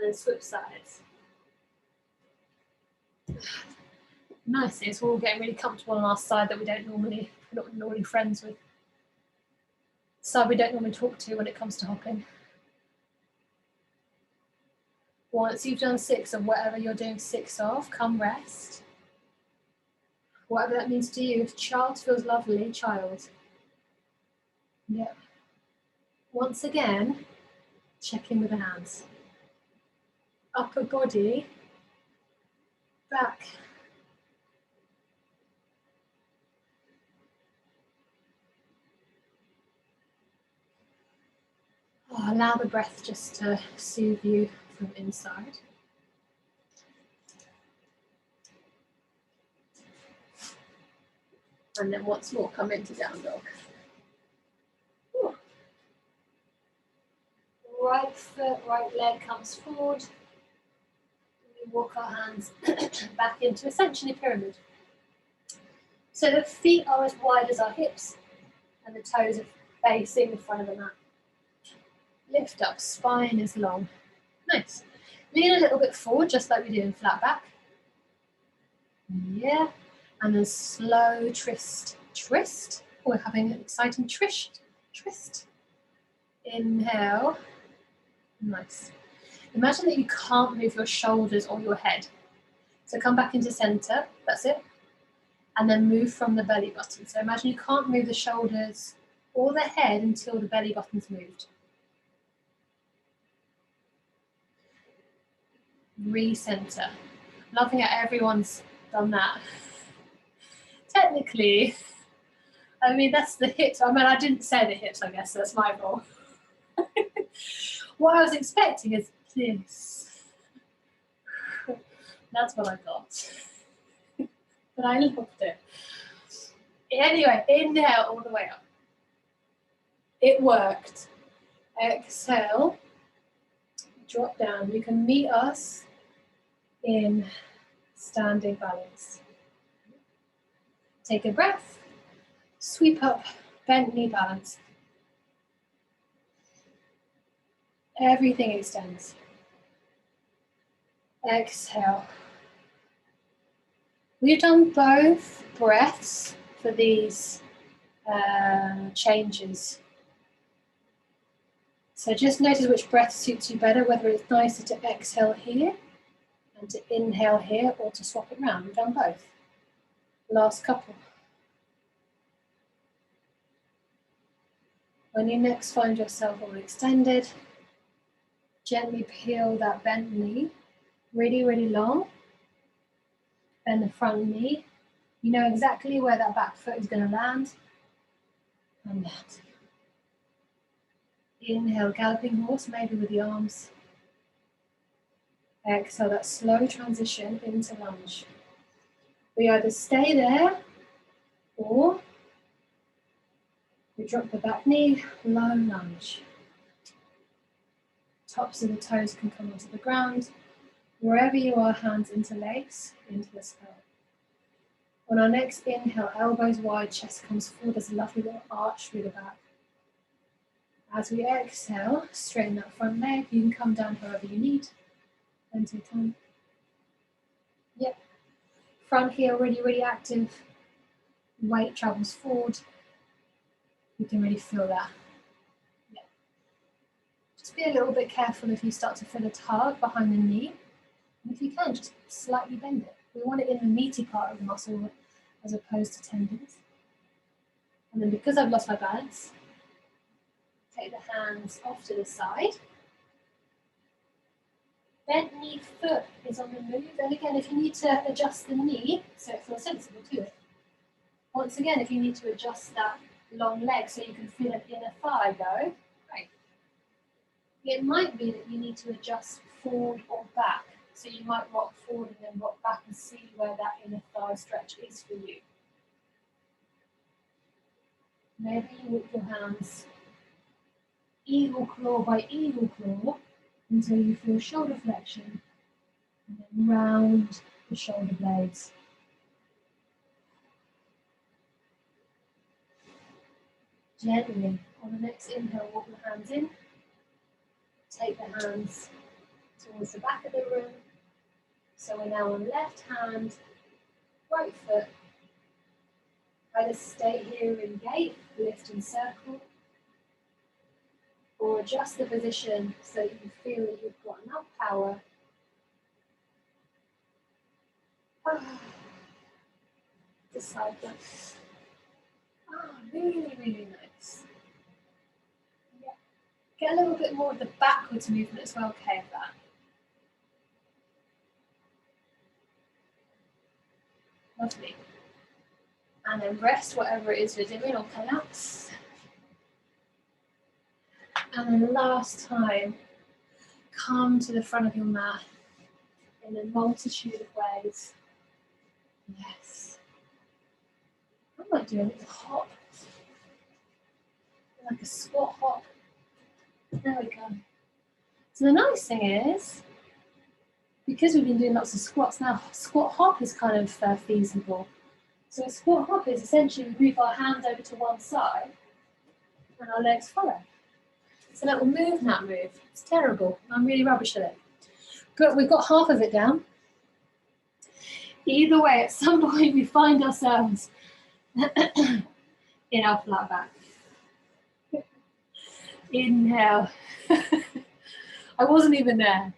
then switch sides. Nice, it's all getting really comfortable on our side that we're not normally friends with. Side we don't normally talk to when it comes to hopping. Once you've done 6 of whatever you're doing 6 of, come rest. Whatever that means to you. If child feels lovely, child. Yeah. Once again, check in with the hands. Upper body, back. Oh, allow the breath just to soothe you from inside. And then once more, come into down dog. Ooh. Right foot, right leg comes forward. We walk our hands back into essentially pyramid. So the feet are as wide as our hips and the toes are facing the front of the mat. Lift up, spine is long. Nice. Lean a little bit forward, just like we do in flat back. Yeah. And then slow twist. Twist. We're having an exciting twist. Inhale. Nice. Imagine that you can't move your shoulders or your head. So come back into center. That's it. And then move from the belly button. So imagine you can't move the shoulders or the head until the belly button's moved. Recenter. Loving how everyone's done that. Technically, I mean, that's the hips. I mean, I didn't say the hips, I guess, so that's my fault. What I was expecting is this. That's what I got. But I loved it. Anyway, inhale all the way up. It worked. Exhale. Drop down. You can meet us in standing balance. Take a breath. Sweep up, bent knee balance. Everything extends. Exhale. We've done both breaths for these changes. So just notice which breath suits you better, whether it's nicer to exhale here and to inhale here or to swap it around. We've done both. Last couple. When you next find yourself all extended, gently peel that bent knee, really, really long. Bend the front knee. You know exactly where that back foot is going to land. And that. Inhale, galloping horse, maybe with the arms. Exhale, that slow transition into lunge. We either stay there or we drop the back knee, low lunge. Tops of the toes can come onto the ground. Wherever you are, hands interlace into the skull. On our next inhale, elbows wide, chest comes forward. There's a lovely little arch through the back. As we exhale, straighten that front leg. You can come down however you need. Plenty of time. Yep. Front heel really, really active. Weight travels forward. You can really feel that. Yep. Just be a little bit careful if you start to feel a tug behind the knee. And if you can, just slightly bend it. We want it in the meaty part of the muscle as opposed to tendons. And then because I've lost my balance, take the hands off to the side. Bent knee foot is on the move. And again, if you need to adjust the knee so it feels sensible to it. Once again, if you need to adjust that long leg so you can feel an inner thigh go, great. It might be that you need to adjust forward or back. So you might rock forward and then rock back and see where that inner thigh stretch is for you. Maybe you walk your hands eagle claw by eagle claw until you feel shoulder flexion and then round the shoulder blades. Gently, on the next inhale, walk your hands in. Take the hands towards the back of the room. So we're now on left hand, right foot. Either stay here in gate, lift and circle, or adjust the position so that you feel that you've got enough power. Decide that. Really, really nice. Yeah. Get a little bit more of the backwards movement as well, okay, of that. Lovely. And then rest whatever it is you're doing or collapse. And then last time, come to the front of your mat in a multitude of ways. Yes. I might do a little hop. Like a squat hop. There we go. So the nice thing is, because we've been doing lots of squats now, squat hop is kind of feasible. So a squat hop is essentially we move our hands over to one side and our legs follow. So that will move that move. It's terrible. I'm really rubbish at it. But we've got half of it down. Either way, at some point we find ourselves in our flat back. Inhale. I wasn't even there.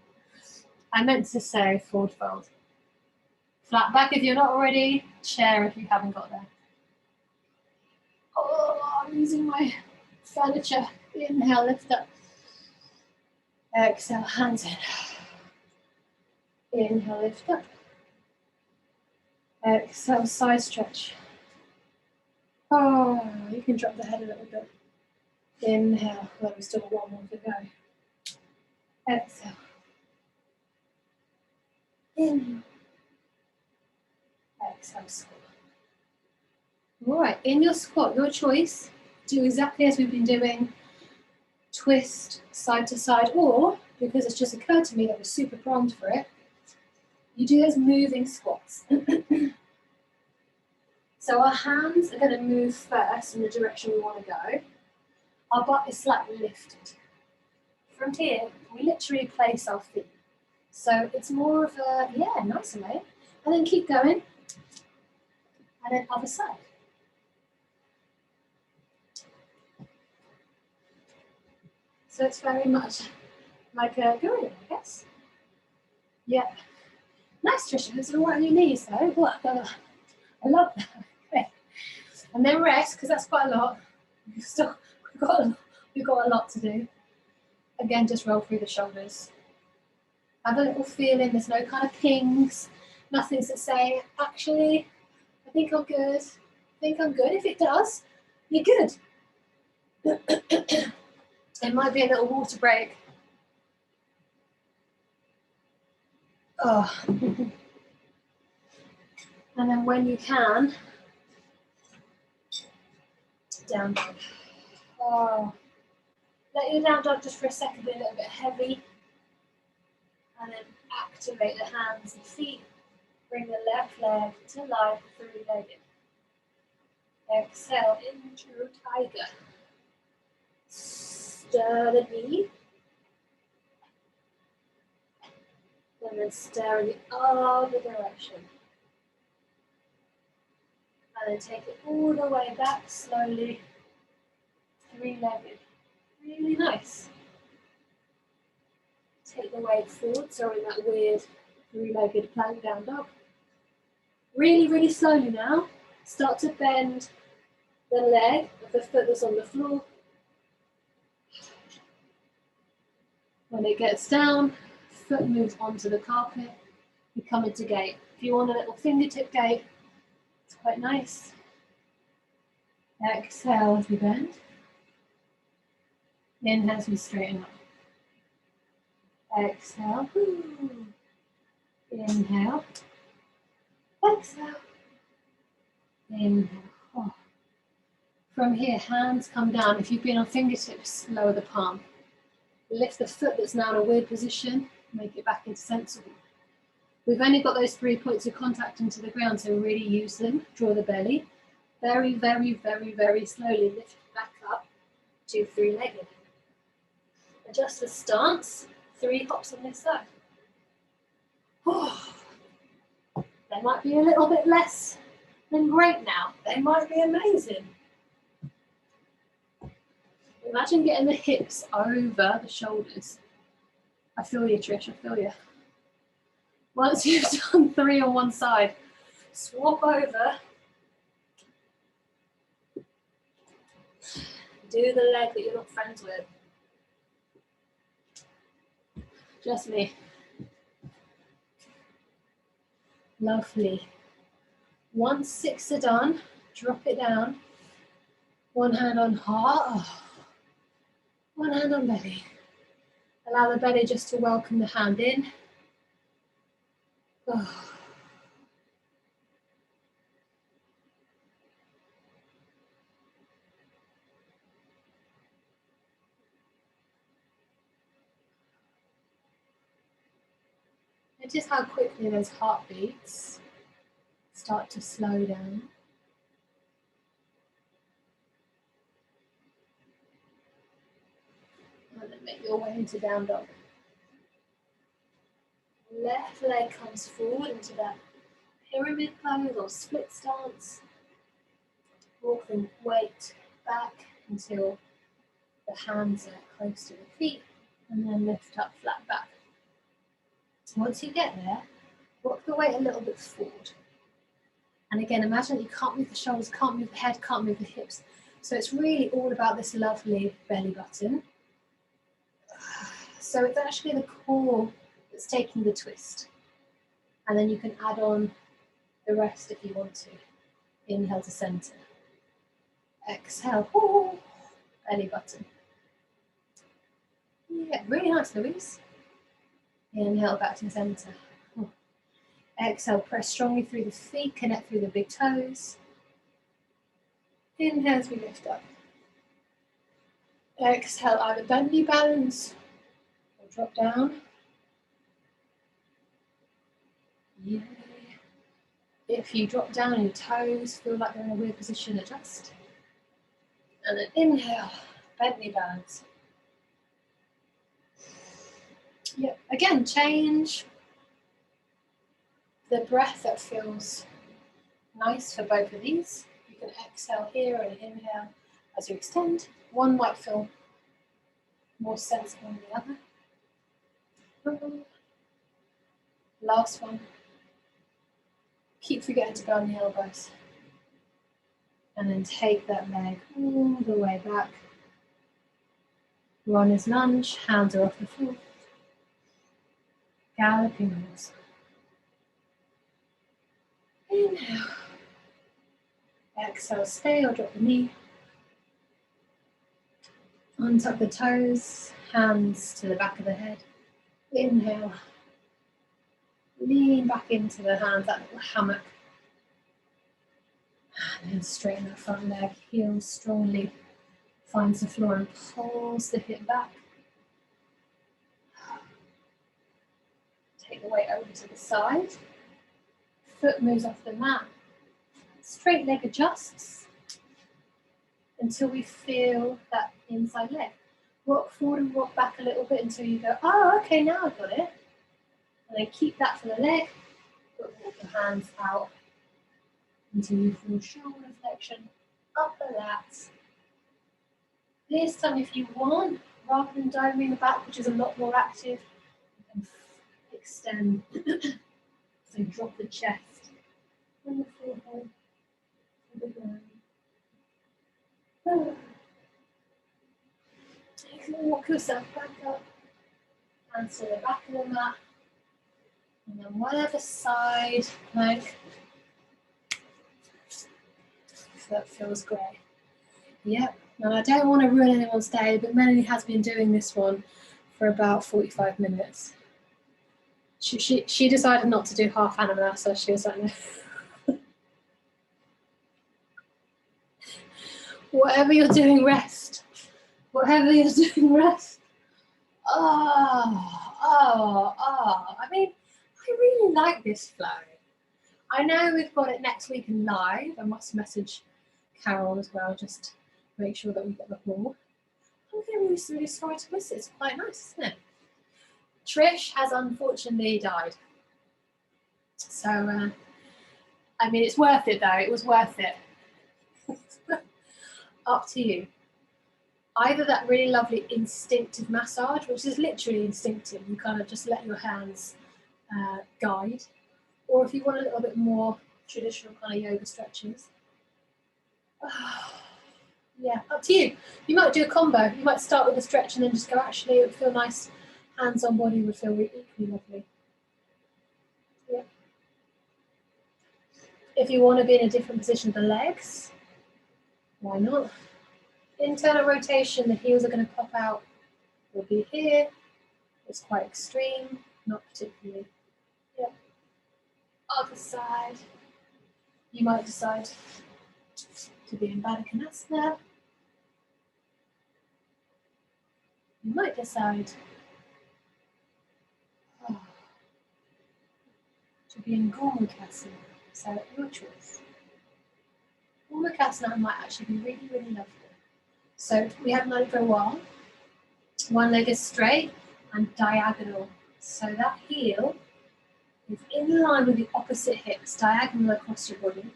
I meant to say forward fold. Flat back if you're not already, chair if you haven't got there. Oh, I'm using my furniture. Inhale, lift up. Exhale, hands in. Inhale, lift up. Exhale, side stretch. Oh, you can drop the head a little bit. Inhale, well, we've still got one more to go. Exhale. Inhale. Exhale, squat. All right, in your squat, your choice, do exactly as we've been doing. Twist side to side, or, because it's just occurred to me that we're super primed for it, you do those moving squats. So our hands are going to move first in the direction we want to go. Our butt is slightly lifted. From here, we literally place our feet. So it's more of a, yeah, nice way. And then keep going. And then other side. So it's very much like a gorilla, I guess. Yeah. Nice, Trisha. It's all right on your knees, though. What? I love that. Okay. And then rest, because that's quite a lot. We've got a lot to do. Again, just roll through the shoulders. Have a little feeling. There's no kind of pings. Nothing's to say, actually, I think I'm good. I think I'm good. If it does, you're good. It might be a little water break. Oh. And then when you can, down dog. Oh. Let your down dog just for a second be a little bit heavy. And then activate the hands and feet. Bring the left leg to life, three-legged. Exhale into tiger. Stir the knee. And then stir in the other direction. And then take it all the way back slowly. Three-legged. Really nice. Take the weight forward, so in that weird three-legged plank down dog. Really, really slowly now. Start to bend the leg of the foot that's on the floor. When it gets down, foot moves onto the carpet. You come into gate. If you want a little fingertip gate, it's quite nice. Exhale as we bend. Inhale as we straighten up. Exhale. Inhale. Exhale. Inhale. Oh. From here, hands come down. If you've been on fingertips, lower the palm. Lift the foot that's now in a weird position. Make it back into sensible. We've only got those 3 points of contact into the ground, so really use them. Draw the belly. Very, very, very, very slowly lift back up to three-legged. Adjust the stance. 3 hops on this side. Oh. They might be a little bit less than great now. They might be amazing. Imagine getting the hips over the shoulders. I feel you, Trish, I feel you. Once you've done 3 on one side, swap over. Do the leg that you're not friends with. Just me. Lovely. Once 6 are done, drop it down. One hand on heart. One hand on belly. Allow the belly just to welcome the hand in. Oh. Notice how quickly those heartbeats start to slow down. And then make your way into down dog. Left leg comes forward into that pyramid pose or split stance. Walk the weight back until the hands are close to the feet, and then lift up flat back. Once you get there, walk the weight a little bit forward. And again, imagine that you can't move the shoulders, can't move the head, can't move the hips. So it's really all about this lovely belly button. So it's actually the core that's taking the twist. And then you can add on the rest if you want to. Inhale to center. Exhale, ooh, belly button. Yeah, really nice, Louise. Inhale back to center. Exhale, press strongly through the feet, connect through the big toes. Inhale as we lift up. Exhale, either bendy balance or drop down. Yeah. If you drop down, your toes feel like they're in a weird position, adjust. And then inhale, bendy balance. Yep, again, change the breath that feels nice for both of these. You can exhale here and inhale as you extend. One might feel more sensible than the other. Last one. Keep forgetting to go on the elbows. And then take that leg all the way back. Runner's lunge, hands are off the floor. Galloping horse. Inhale. Exhale, stay or drop the knee. Untuck the toes, hands to the back of the head. Inhale. Lean back into the hands, that little hammock. And then straighten the front leg, heel strongly finds the floor and pulls the hip back. Take the weight over to the side. Foot moves off the mat. Straight leg adjusts until we feel that inside leg. Rock forward and rock back a little bit until you go, oh, okay, now I've got it. And then keep that for the leg, but walk the hands out until you feel shoulder flexion, upper lats. This time, if you want, rather than diving the back, which is a lot more active, you can extend. So drop the chest and the forehead to the ground. You can walk yourself back up, hands to the back of the mat, and then whatever side plank that feels great. Yep, and I don't want to ruin anyone's day, but Melanie has been doing this one for about 45 minutes. She decided not to do half Hanumanasana. She was like, no. Whatever you're doing, rest. Whatever you're doing, rest. I mean, I really like this flow. I know we've got it next week in live. I must message Carol as well, just to make sure that we get the hall. I'm really sorry to miss it. It's quite nice, isn't it? Trish has unfortunately died. So, I mean, it's worth it though. It was worth it. Up to you. Either that really lovely instinctive massage, which is literally instinctive, you kind of just let your hands guide, or if you want a little bit more traditional kind of yoga stretches, yeah, up to you. You might do a combo. You might start with a stretch and then just go, actually, it would feel nice, hands on body would feel equally lovely. Yeah. If you want to be in a different position of the legs, why not? Internal rotation, the heels are going to pop out. We'll be here. It's quite extreme, not particularly. Yep. Other side. You might decide to be in Untitled. You might decide to be in Hanumanasana. So your choice. Hanumanasana might actually be really, really lovely. So we haven't done it for a while. One leg is straight and diagonal. So that heel is in line with the opposite hips, diagonal across your body.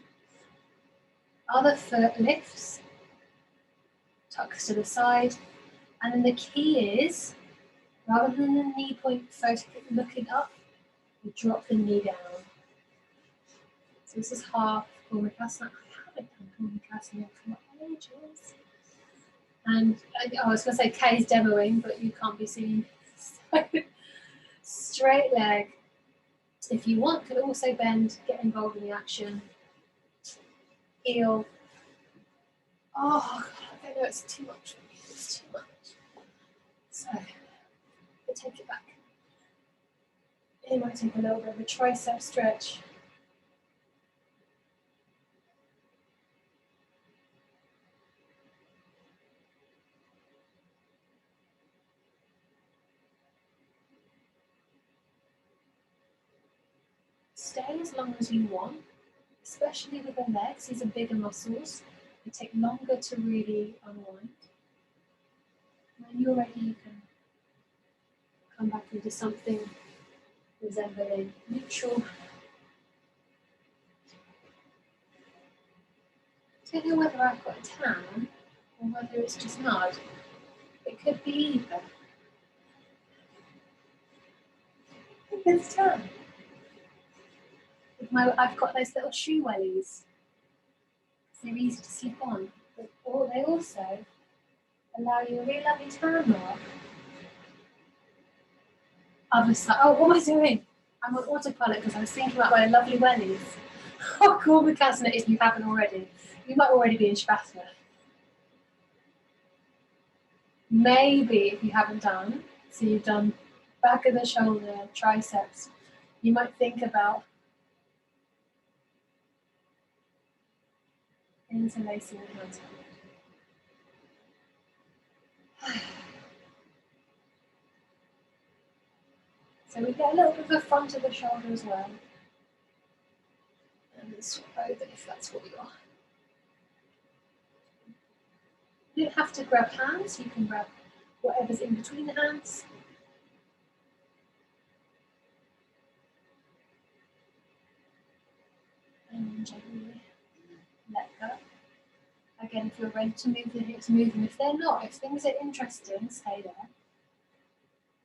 Other foot lifts, tucks to the side. And then the key is, rather than the knee point looking up, you drop the knee down. So this is half Hanumanasana. I haven't done Hanumanasana for ages. And I was going to say Kay's demoing, but you can't be seen. So, straight leg. If you want, could also bend, get involved in the action. Heel. Oh, God, I know it's too much. It's too much. So, we'll take it back. You might take a little bit of a tricep stretch. Stay as long as you want, especially with the legs. These are bigger muscles. They take longer to really unwind. When you're ready, you can come back into something resembling neutral. I don't know whether I've got a tan or whether it's just mud. It could be either. I think it's tan. I've got those little shoe wellies. They're easy to slip on, but they also allow you a really lovely tan mark. Other side. Oh, what am I doing? I'm on autopilot because I was thinking about my lovely wellies. Oh, cool, Hanumanasana if you haven't already. You might already be in Shavasana. Maybe if you haven't done, so you've done back of the shoulder, triceps, you might think about Interlacing the hands. So we get a little bit of the front of the shoulder as well. And then swap over if that's what you are. You don't have to grab hands, you can grab whatever's in between the hands. And gently let go. Again, if you're ready to move the hips, move them. If they're not, if things are interesting, stay there.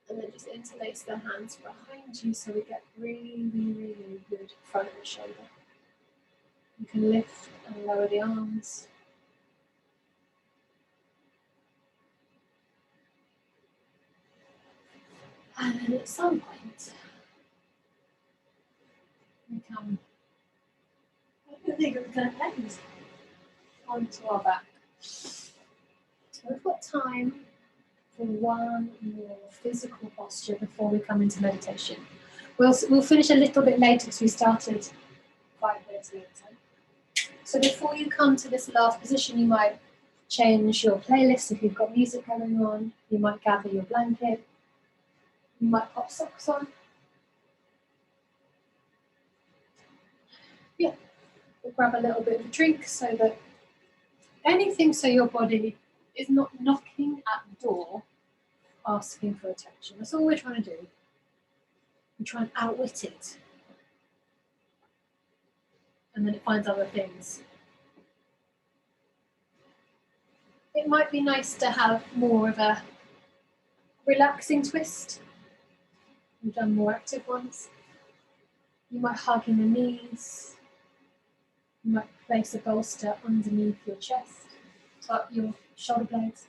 And then just interlace the hands behind you so we get really, really good front of the shoulder. You can lift and lower the arms. And then at some point, we come, I think we're going to end onto our back. So we've got time for one more physical posture before we come into meditation. We'll finish a little bit later because we started 5 minutes later. So before you come to this last position, you might change your playlist if you've got music going on. You might gather your blanket. You might pop socks on. Yeah, we'll grab a little bit of a drink so that anything so your body is not knocking at the door asking for attention. That's all we're trying to do. We try and outwit it. And then it finds other things. It might be nice to have more of a relaxing twist. We've done more active ones. You might hug in the knees. You might place a bolster underneath your chest, tuck your shoulder blades.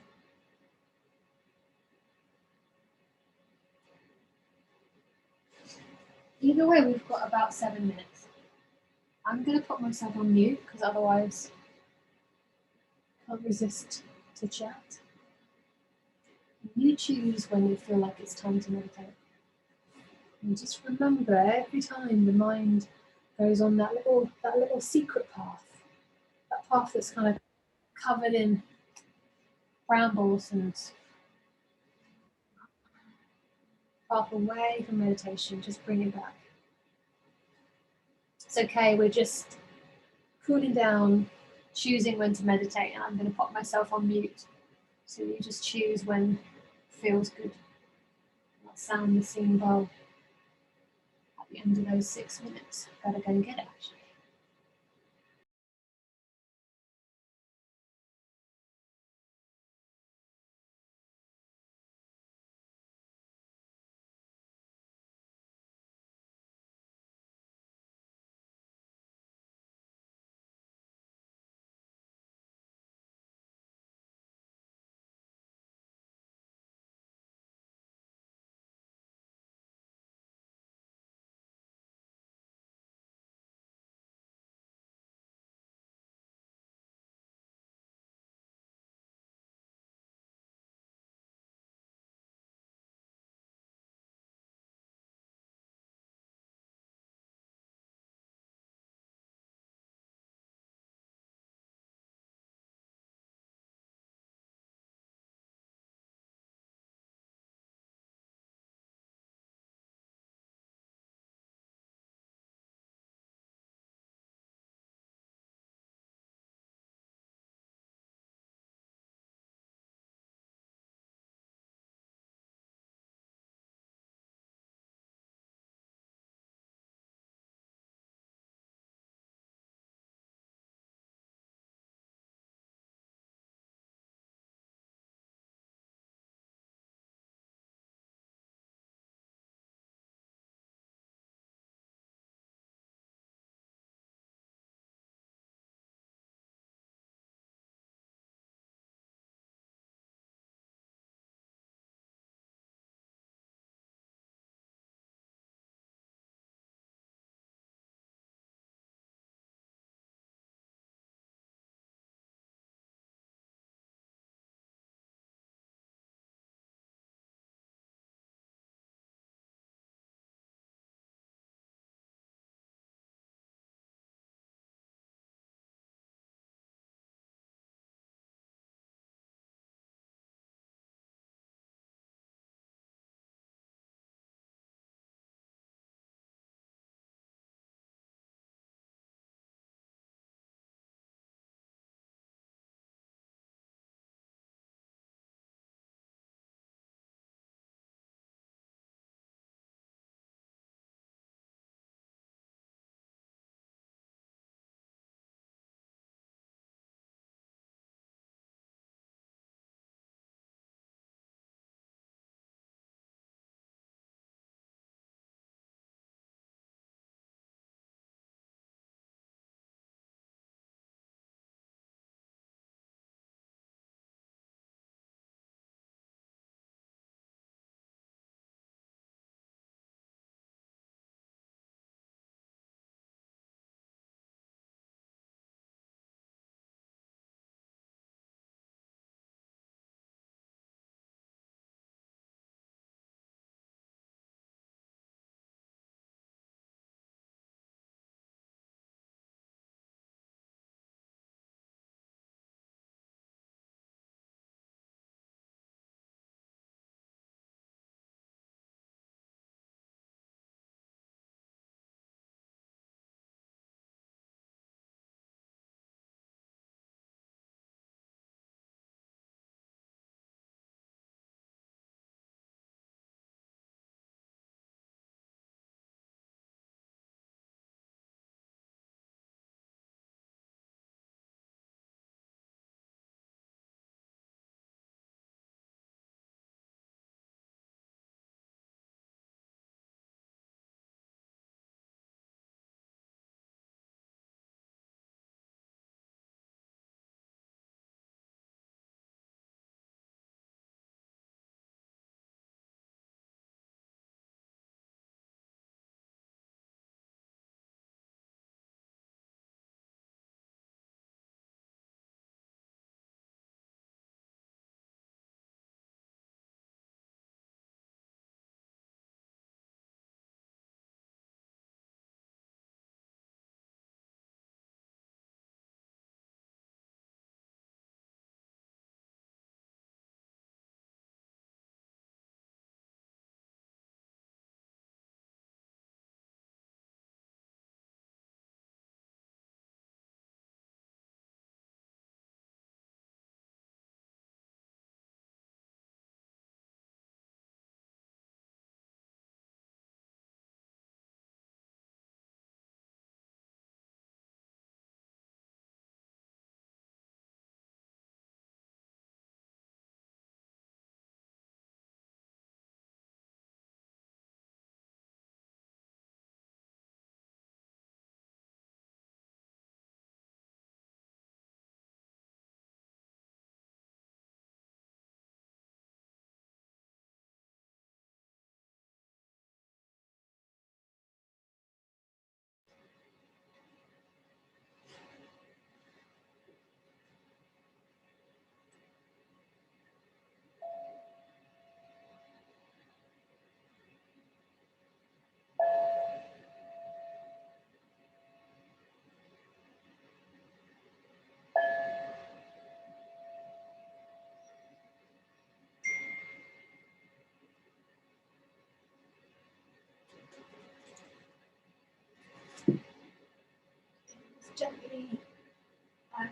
Either way, we've got about 7 minutes. I'm going to put myself on mute because otherwise I can't resist to chat. You choose when you feel like it's time to meditate. And just remember, every time the mind goes on that little secret path, that path that's kind of covered in brambles and path away from meditation, just bring it back. It's okay, we're just cooling down, choosing when to meditate, and I'm going to pop myself on mute. So you just choose when feels good. I'll sound the singing bowl at the end of those 6 minutes. Better go and get it, actually.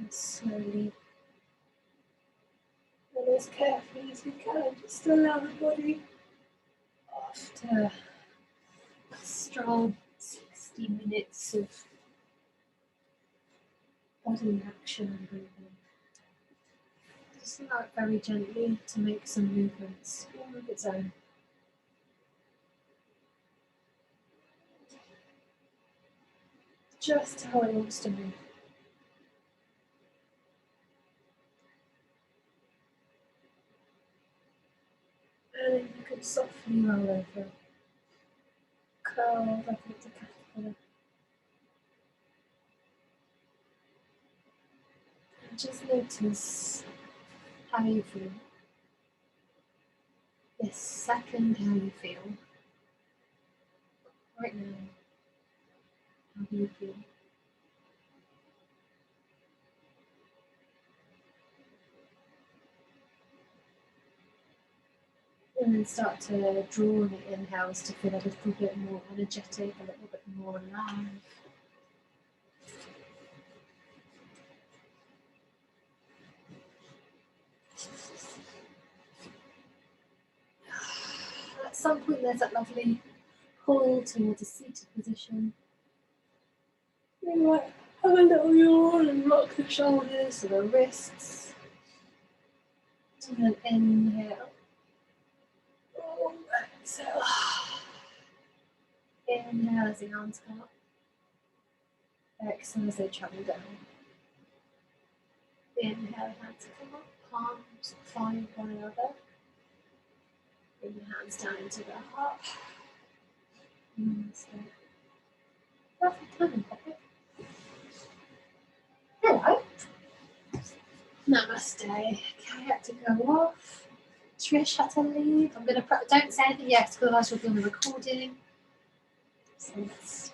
And slowly and as carefully as we can, just allow the body, after a strong 60 minutes of body action and breathing, just allow it very gently to make some movements all of its own. Just how it wants to move. And then you can softly roll over, curled up into caterpillar. And just notice how you feel. This second, how you feel. Right now, how do you feel? And then start to draw on the inhales to feel a little bit more energetic, a little bit more alive. At some point there's that lovely pull towards a seated position. You might have a little yawn and rock the shoulders or the wrists. And then inhale. Oh, exhale. Inhale as the arms come up. Exhale as they travel down. Inhale, hands come up, palms find one another. Bring your hands down into the heart. Namaste. Perfect timing, pocket. Hello. Namaste. Okay, I have to go off. Trish had to leave. I'm going to don't say anything yet, because otherwise we'll be on the recording. So let's